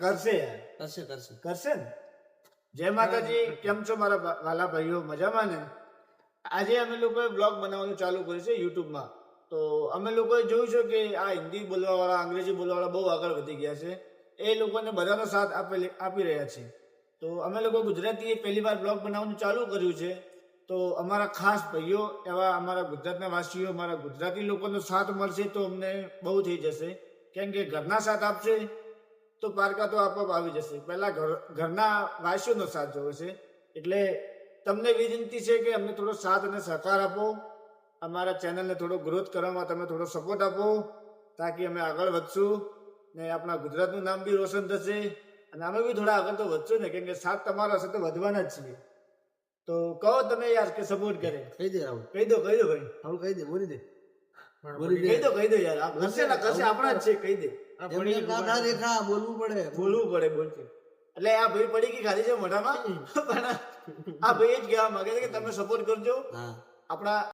કરશે યાર, કરશે કરશે. કરશે ને. જય માતાજી. કેમ છો મારા વાલા ભાઈઓ? મજામાં ને? આજે અમે લોકોએ બ્લોગ બનાવવાનું ચાલુ કર્યું છે યુટ્યુબમાં. તો અમે લોકોએ જોયું છે કે આ હિન્દી બોલવાવાળા, અંગ્રેજી બોલવાવાળા બહુ આગળ વધી ગયા છે. એ લોકોને બધાનો સાથ આપી રહ્યા છે. તો અમે લોકો ગુજરાતીએ પહેલી વાર બ્લોગ બનાવવાનું ચાલુ કર્યું છે. તો અમારા ખાસ ભાઈઓ, એવા અમારા ગુજરાતના વાસીઓ, અમારા ગુજરાતી લોકોનો સાથ મળશે તો અમને બહુ થઈ જશે. કેમ કે ઘરના સાથ આપશે તો પારકા તો આપોઆપ આવી જશે. પહેલા ઘરના વાસીઓનો સાથ જોવે છે. એટલે તમને વિનંતી છે કે અમને થોડો સાથ અને સહકાર આપો. અમારા ચેનલને થોડો ગ્રોથ કરવામાં તમે થોડો સપોર્ટ આપો, તાકી અમે આગળ વધશું ને આપણા ગુજરાતનું નામ બી રોશન થશે અને અમે બી થોડા આગળ તો વધશું ને. કેમ કે સાથ તમારા હશે તો વધવાના જ છીએ. તો કહો તમે યાર કે સપોર્ટ કરે. કહી દે રાહુલ. કહી દો ભાઈ. રાહુલ કહી દે, બોલી દે. કહી દો યાર. કરશે ને કરશે, આપણા જ છે. કહી દે. એમને ના દેખા, બોલવું પડે. બોલશે. એટલે આ ભાઈ પડી ગઈ ખાધી છે મોઢામાં. પણ આ ભાઈ જ કહેવા માંગે છે કે તમે સપોર્ટ કરજો. હા. આપણા